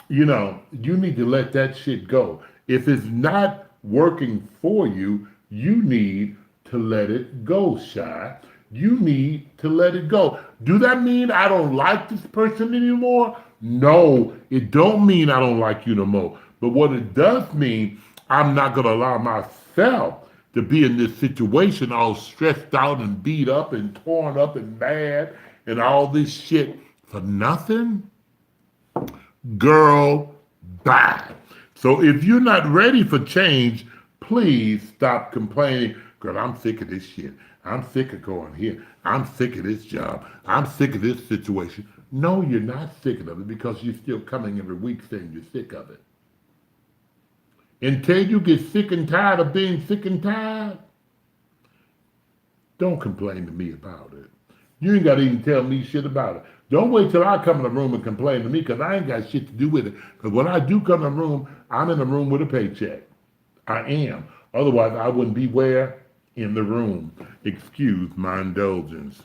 You know, you need to let that shit go. If it's not working for you, you need to let it go, Shy. You need to let it go. Do that mean I don't like this person anymore? No, it don't mean I don't like you no more. But what it does mean, I'm not going to allow myself to be in this situation all stressed out and beat up and torn up and mad and all this shit for nothing. Girl, bye. So if you're not ready for change, please stop complaining. Girl, I'm sick of this shit. I'm sick of going here. I'm sick of this job. I'm sick of this situation. No, you're not sick of it because you're still coming every week saying you're sick of it. Until you get sick and tired of being sick and tired, don't complain to me about it. You ain't got to even tell me shit about it. Don't wait till I come in the room and complain to me because I ain't got shit to do with it. Because when I do come in the room, I'm in the room with a paycheck. I am. Otherwise, I wouldn't be where? In the room. Excuse my indulgence.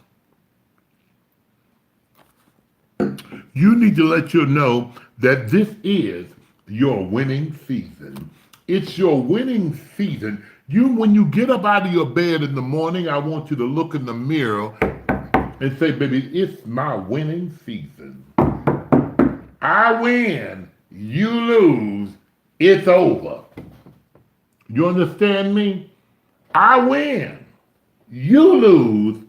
You need to let you know that this is your winning season. It's your winning season. When you get up out of your bed in the morning, I want you to look in the mirror and say, baby, it's my winning season. I win, you lose, it's over. You understand me? I win, you lose,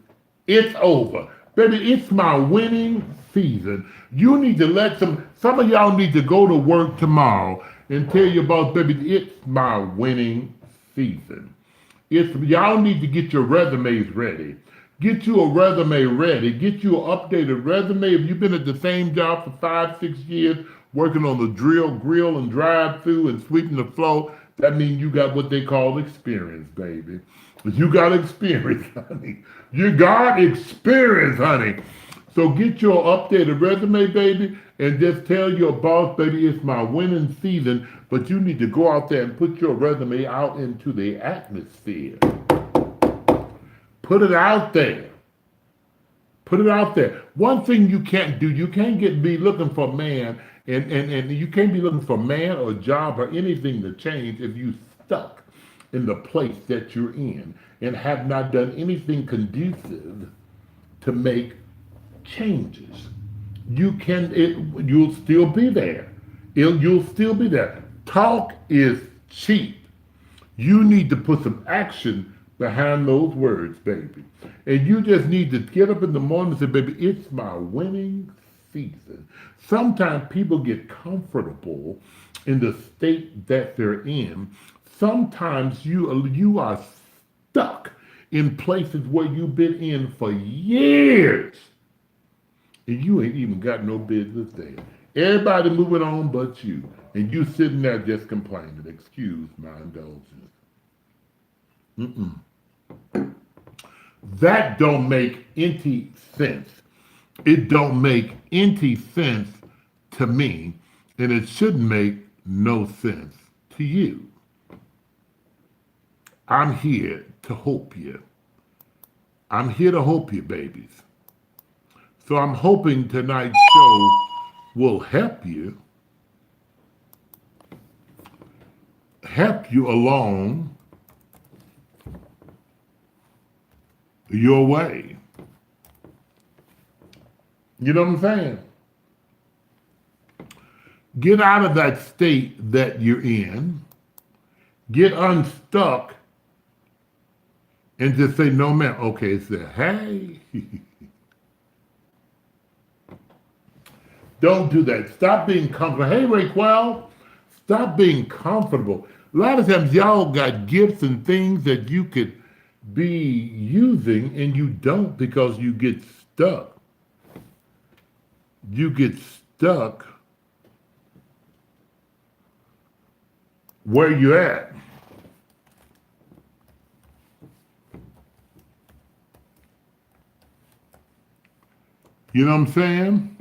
it's over. Baby, it's my winning season. You need to let some of y'all need to go to work tomorrow and tell your boss, baby, it's my winning season. Y'all need to get your resumes ready. Get you a resume ready. Get you an updated resume. If you've been at the same job for 5, 6 years, working on the grill, and drive-through and sweeping the floor, that means you got what they call experience, baby. You got experience, honey. You got experience, honey. So get your updated resume, baby, and just tell your boss, baby, it's my winning season, but you need to go out there and put your resume out into the atmosphere. Put it out there. Put it out there. One thing you can't do, you can't be looking for a man, and you can't be looking for a man or a job or anything to change if you stuck in the place that you're in and have not done anything conducive to make changes. You'll still be there. You'll still be there. Talk is cheap. You need to put some action behind those words, baby. And you just need to get up in the morning and say, baby, it's my winning season. Sometimes people get comfortable in the state that they're in. Sometimes you are stuck in places where you've been in for years. And you ain't even got no business there. Everybody moving on but you. And you sitting there just complaining. Excuse my indulgence. That don't make any sense. It don't make any sense to me, and it shouldn't make no sense to you. I'm here to help you. I'm here to help you, babies. So I'm hoping tonight's show will help you along your way. You know what I'm saying? Get out of that state that you're in, get unstuck, and just say, no, man, okay, it's there. Hey, don't do that. Stop being comfortable. Hey, Raquel, stop being comfortable. A lot of times, y'all got gifts and things that you could be using, and you don't because you get stuck. You get stuck where you're at. You know what I'm saying?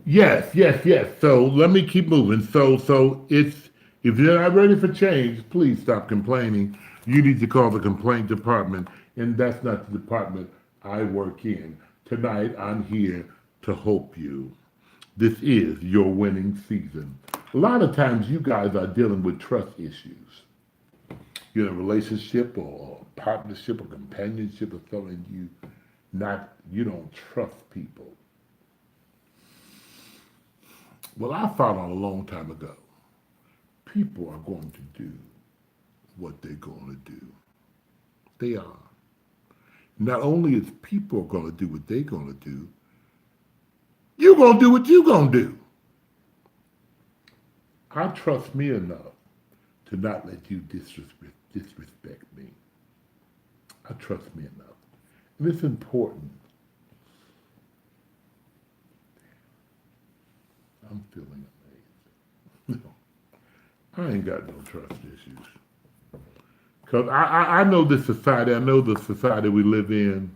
Yes, yes, yes. So let me keep moving. So it's if you're not ready for change, please stop complaining. You need to call the complaint department, and that's not the department I work in. Tonight I'm here to help you. This is your winning season. A lot of times you guys are dealing with trust issues. You're in a relationship or partnership or companionship or something you don't trust people. Well, I found out a long time ago, people are going to do what they're going to do. They are. Not only is people going to do what they're going to do, you're going to do what you're going to do. I trust me enough to not let you disrespect me. I trust me enough. And it's important. I'm feeling amazed. I ain't got no trust issues. Because I know this society, I know the society we live in.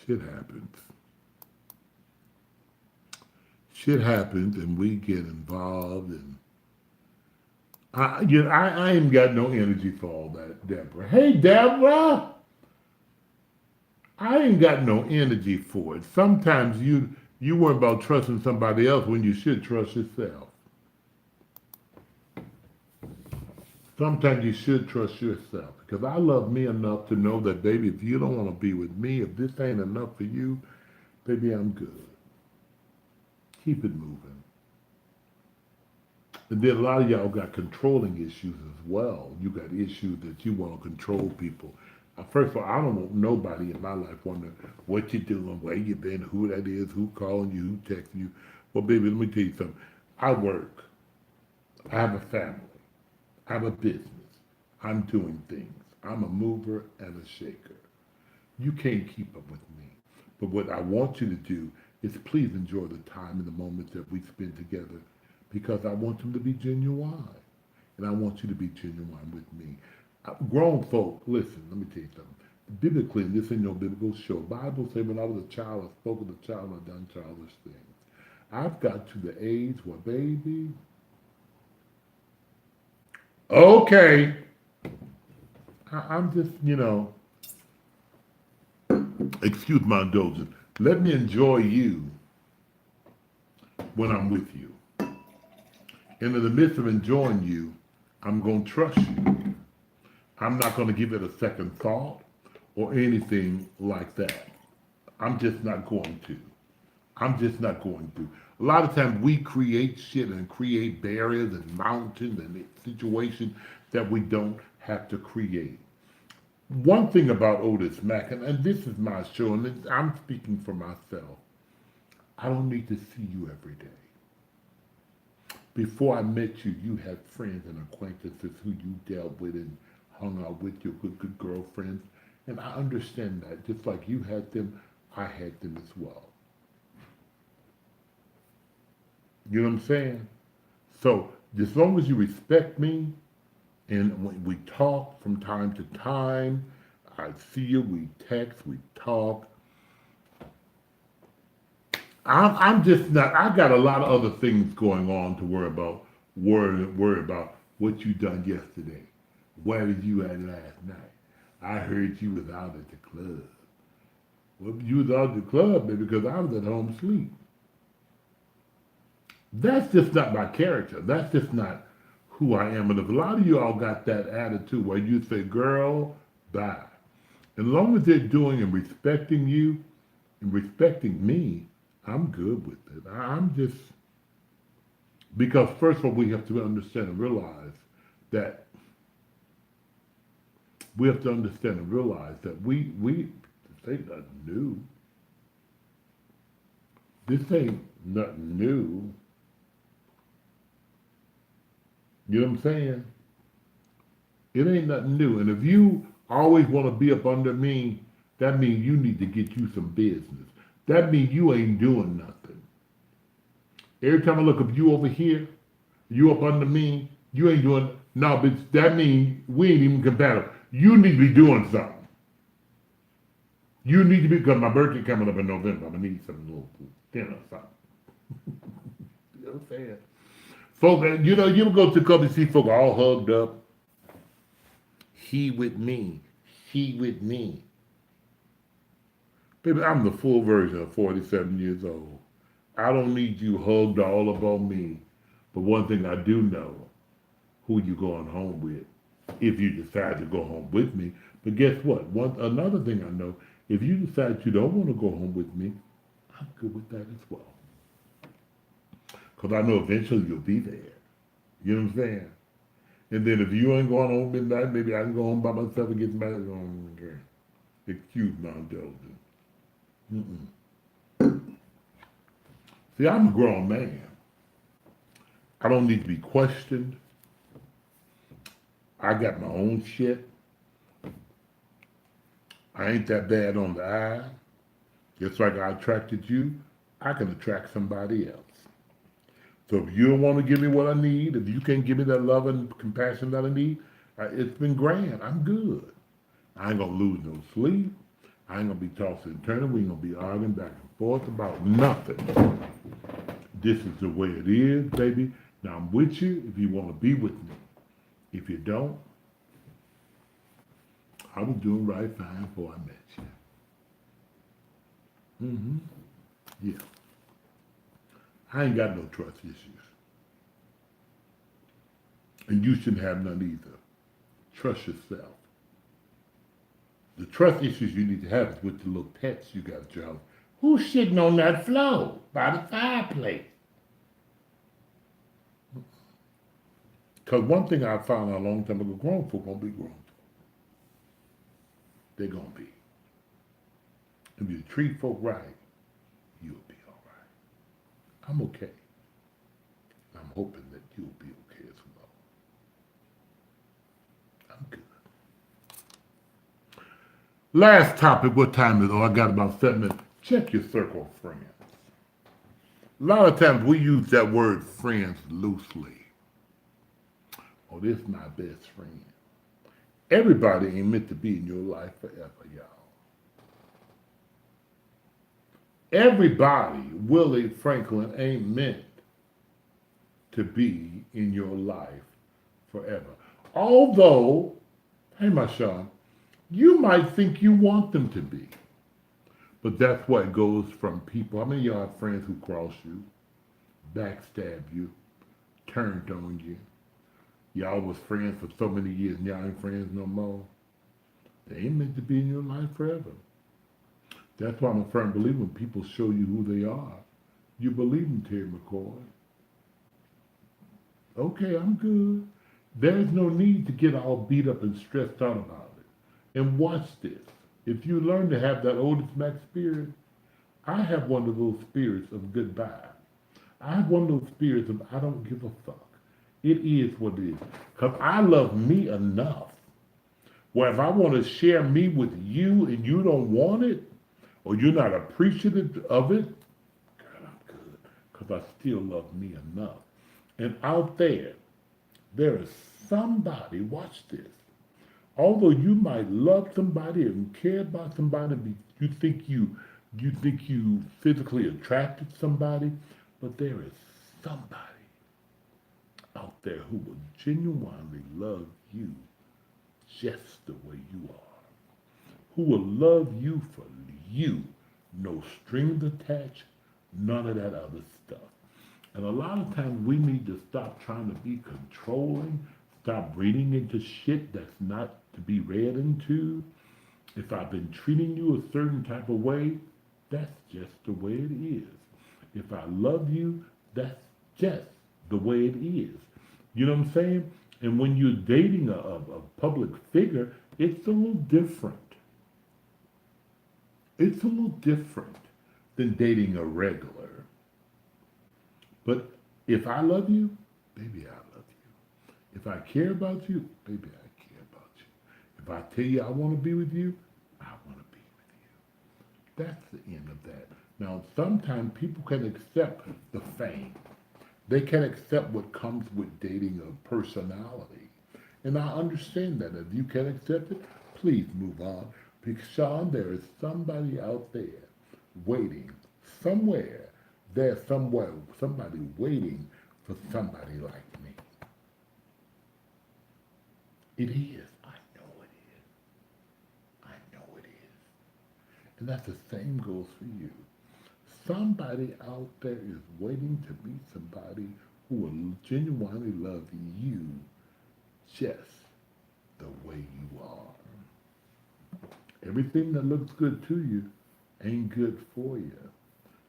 Shit happens. Shit happens and we get involved and I ain't got no energy for all that, Deborah. Hey, Deborah! I ain't got no energy for it. Sometimes you worry about trusting somebody else when you should trust yourself. Sometimes you should trust yourself because I love me enough to know that, baby, if you don't want to be with me, if this ain't enough for you, baby, I'm good. Keep it moving. And then a lot of y'all got controlling issues as well. You got issues that you want to control people. First of all, I don't want nobody in my life wondering what you doing, where you been, who that is, who calling you, who texting you. Well, baby, let me tell you something. I work. I have a family. I have a business. I'm doing things. I'm a mover and a shaker. You can't keep up with me. But what I want you to do is please enjoy the time and the moments that we spend together because I want them to be genuine. And I want you to be genuine with me. Grown folk, listen, let me tell you something. Biblically, and this ain't no biblical show, Bible says when I was a child, I spoke as a child, I done childish things. I've got to the age where, baby, okay, I'm just, excuse my indulgence. Let me enjoy you when I'm with you. And in the midst of enjoying you, I'm going to trust you. I'm not going to give it a second thought or anything like that. I'm just not going to. I'm just not going to. A lot of times we create shit and create barriers and mountains and situations that we don't have to create. One thing about Otis Mack, and this is my show, and I'm speaking for myself, I don't need to see you every day. Before I met you, you had friends and acquaintances who you dealt with and hung out with, your good girlfriends. And I understand that. Just like you had them, I had them as well. You know what I'm saying? So as long as you respect me, And when we talk from time to time, I see you, we text, we talk. I'm just not, I got a lot of other things going on to worry about what you done yesterday. Where did you at last night? I heard you was out at the club. Well, you was out at the club, baby, because I was at home asleep. That's just not my character. That's just not who I am. And if a lot of you all got that attitude where you say, girl, bye. As long as they're doing and respecting you and respecting me, I'm good with it. I'm just, because first of all, we have to understand and realize that this ain't nothing new. This ain't nothing new. You know what I'm saying? It ain't nothing new. And if you always want to be up under me, that means you need to get you some business. That means you ain't doing nothing. Every time I look up you over here, you up under me, you ain't doing no, bitch. That means we ain't even compatible. You need to be doing something. You need to be, because my birthday coming up in November. I'm gonna need some little dinner or something. You know what I'm saying? Folk, you know, you ever go to a couple and see folk all hugged up. He with me. He with me. Baby, I'm the full version of 47 years old. I don't need you hugged all up on me. But one thing I do know, who you going home with, if you decide to go home with me. But guess what? Another thing I know, if you decide you don't want to go home with me, I'm good with that as well. Because I know eventually you'll be there. You know what I'm saying? And then if you ain't going home midnight, maybe I can go home by myself and get married on again. Excuse my indulgence. See, I'm a grown man. I don't need to be questioned. I got my own shit. I ain't that bad on the eye. Just like I attracted you, I can attract somebody else. So if you don't want to give me what I need, if you can't give me that love and compassion that I need, it's been grand. I'm good. I ain't gonna lose no sleep. I ain't gonna be tossing and turning. We ain't gonna be arguing back and forth about nothing. This is the way it is, baby. Now I'm with you if you want to be with me. If you don't, I was doing right fine before I met you. Yeah. I ain't got no trust issues. And you shouldn't have none either. Trust yourself. The trust issues you need to have is with the little pets you got at your house. Who's shitting on that floor by the fireplace? Because one thing I found out a long time ago, grown folk gonna be grown folk. They're gonna be. If you treat folk right, you'll be all right. I'm okay. I'm hoping that you'll be okay as well. I'm good. Last topic, what time is it? Oh, I got about 7 minutes. Check your circle of friends. A lot of times we use that word friends loosely. Oh, this is my best friend. Everybody ain't meant to be in your life forever, y'all. Everybody, Willie Franklin, ain't meant to be in your life forever. Although, hey, my son, you might think you want them to be. But that's what goes from people. How many of y'all have friends who cross you, backstab you, turned on you? Y'all was friends for so many years and y'all ain't friends no more. They ain't meant to be in your life forever. That's why I'm a firm believer when people show you who they are, you believe them, Terry McCoy. Okay, I'm good. There's no need to get all beat up and stressed out about it. And watch this. If you learn to have that Otis Mack spirit, I have one of those spirits of goodbye. I have one of those spirits of I don't give a fuck. It is what it is. Because I love me enough where if I want to share me with you and you don't want it, or you're not appreciative of it, girl, I'm good. Because I still love me enough. And out there, There is somebody, watch this. Although you might love somebody and care about somebody, you think you physically attracted somebody, but there is somebody out there who will genuinely love you just the way you are, who will love you for you, no strings attached, none of that other stuff. And a lot of times we need to stop trying to be controlling, stop reading into shit that's not to be read into. If I've been treating you a certain type of way, that's just the way it is. If I love you, that's just the way it is. You know what I'm saying? And when you're dating a public figure, it's a little different. It's a little different than dating a regular. But if I love you, baby, I love you. If I care about you, baby, I care about you. If I tell you I want to be with you, I want to be with you. That's the end of that. Now, sometimes people can accept the fame. They can accept what comes with dating a personality. And I understand that. If you can accept it, please move on. Because, Sean, there is somebody out there waiting somewhere. There's somewhere somebody waiting for somebody like me. It is. I know it is. I know it is. And that's the same goes for you. Somebody out there is waiting to meet somebody who will genuinely love you just the way you are. Everything that looks good to you ain't good for you.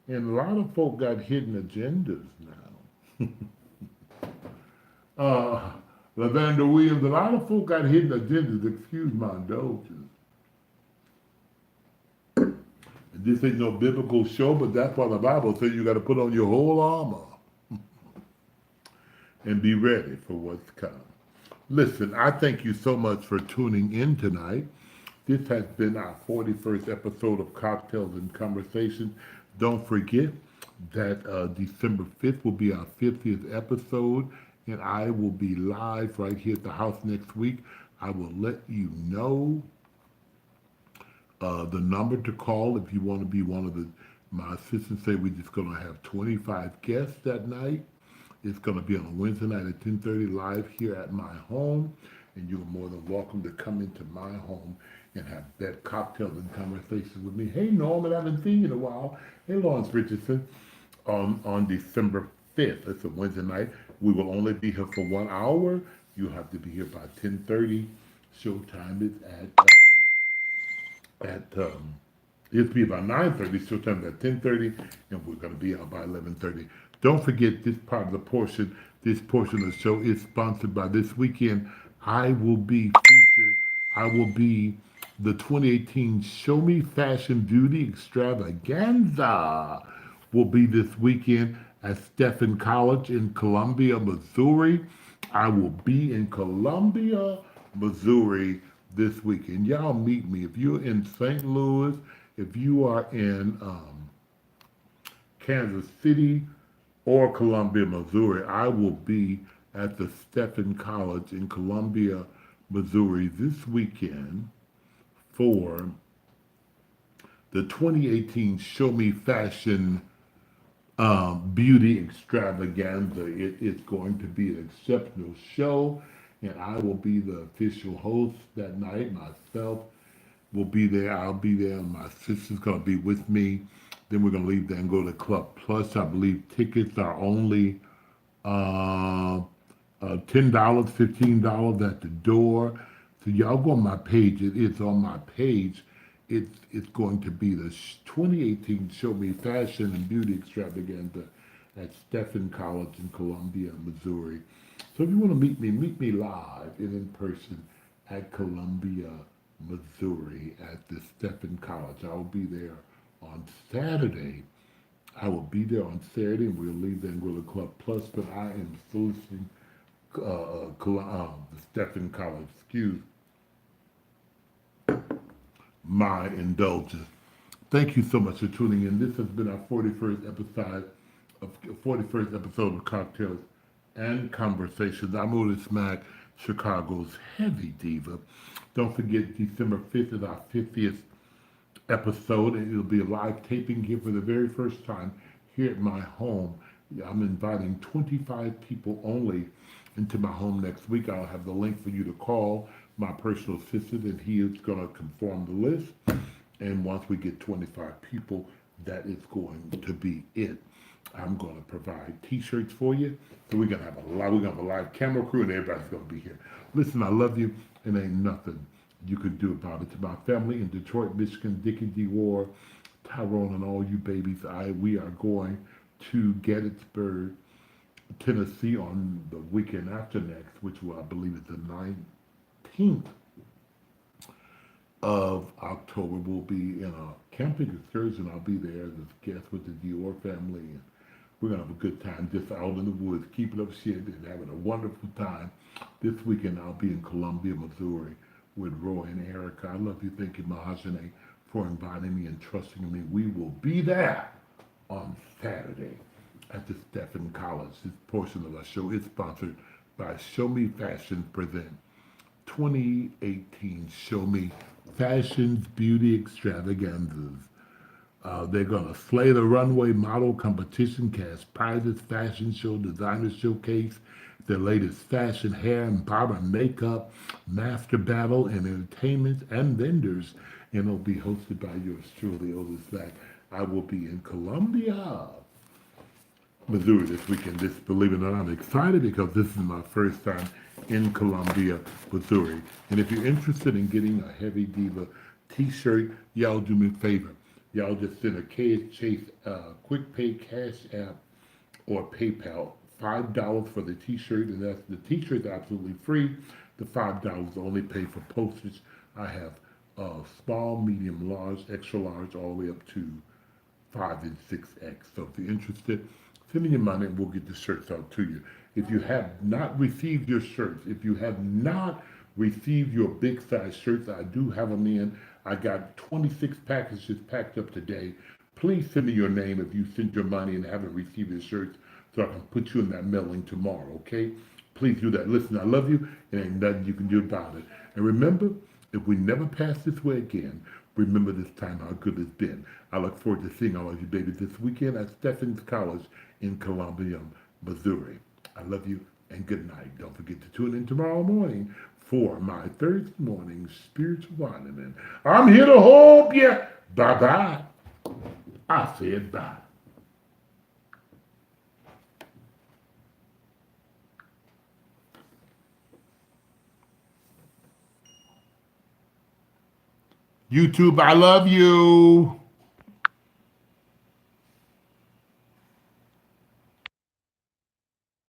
And a lot of folk got hidden agendas now. Lavender Williams, a lot of folk got hidden agendas, excuse my indulgence. This ain't no biblical show, but that's why the Bible says you got to put on your whole armor and be ready for what's coming. Listen, I thank you so much for tuning in tonight. This has been our 41st episode of Cocktails and Conversation. Don't forget that December 5th will be our 50th episode, and I will be live right here at the house next week. I will let you know the number to call if you want to be one of my assistants say we're just going to have 25 guests that night. It's going to be on a Wednesday night at 10:30 live here at my home, and you're more than welcome to come into my home and have that cocktails and conversations with me. Hey, Norman, I haven't seen you in a while. Hey, Lawrence Richardson, on December 5th. It's a Wednesday night. We will only be here for 1 hour. You have to be here by 10:30. Showtime is it'll be about 9:30. Showtime is at 10:30, and we're going to be out by 11:30. Don't forget this part of the portion. This portion of the show is sponsored by this weekend. I will be featured. I will be the 2018 Show Me Fashion Beauty Extravaganza will be this weekend at Stephen College in Columbia, Missouri. I will be in Columbia, Missouri this weekend. Y'all meet me. If you're in St. Louis, if you are in Kansas City or Columbia, Missouri, I will be at the Stephen College in Columbia, Missouri this weekend for the 2018 Show Me Fashion Beauty Extravaganza. It is going to be an exceptional show, and I will be the official host that night. Myself will be there. I'll be there. My sister's going to be with me. Then we're going to leave there and go to Club Plus. I believe tickets are only $10, $15 at the door. So y'all go on my page. It is on my page. It's going to be the 2018 Show Me Fashion and Beauty Extravaganza at Stephen College in Columbia, Missouri. So if you want to meet me live and in person at Columbia, Missouri at the Stephen College. I will be there on Saturday. I will be there on Saturday, and we'll leave there and go to Club Plus, but I am soliciting the Stephen College, excuse my indulgence. Thank you so much for tuning in. This has been our 41st episode of Cocktails and conversations. I'm Otis Mack, Chicago's heavy diva. Don't forget, December 5th is our 50th episode, and it'll be a live taping here for the very first time here at my home. I'm inviting 25 people only into my home next week. I'll have the link for you to call my personal assistant, and he is going to conform the list. And once we get 25 people, that is going to be it. I'm going to provide T-shirts for you. So we're gonna have a live camera crew, and everybody's going to be here. Listen, I love you, and ain't nothing you can do about it. To my family in Detroit, Michigan, Dickie D. Ward, Tyrone, and all you babies, we are going to Gettysburg, Tennessee on the weekend after next, which I believe is the 19th of October. We'll be in a camping excursion. I'll be there as a guest with the Dior family, and we're gonna have a good time just out in the woods, keeping up shit and having a wonderful time. This weekend I'll be in Columbia, Missouri with Roy and Erica. I love you. Thank you, Mahajane, for inviting me and trusting me. We will be there on Saturday at the Stephen College. This portion of our show is sponsored by Show Me Fashion Present 2018 Show Me Fashions Beauty Extravaganzas. They're going to slay the runway model competition, cast prizes, fashion show, designer showcase, their latest fashion, hair and barber, makeup, master battle, and entertainment and vendors. And it'll be hosted by yours truly, Otis Mack. I will be in Columbia, Missouri this weekend. Believe it or not, I'm excited because this is my first time in Columbia, Missouri. And if you're interested in getting a Heavy Diva t-shirt, y'all do me a favor. Y'all just send a Chase Quick Pay Cash App or PayPal. $5 for the t-shirt, and the t-shirt's absolutely free. The $5 only pay for postage. I have small, medium, large, extra large, all the way up to 5 and 6X. So if you're interested, send me your money and we'll get the shirts out to you. If you have not received your shirts, if you have not received your big size shirts, I do have them in. I got 26 packages packed up today. Please send me your name if you sent your money and haven't received your shirts so I can put you in that mailing tomorrow, okay? Please do that. Listen, I love you, and ain't nothing you can do about it. And remember, if we never pass this way again, remember this time how good it's been. I look forward to seeing all of you babies this weekend at Stephen's College in Columbia, Missouri. I love you, and good night. Don't forget to tune in tomorrow morning for my Thursday morning spiritual vitamin. I'm here to hope you. Bye-bye. I said bye. YouTube, I love you.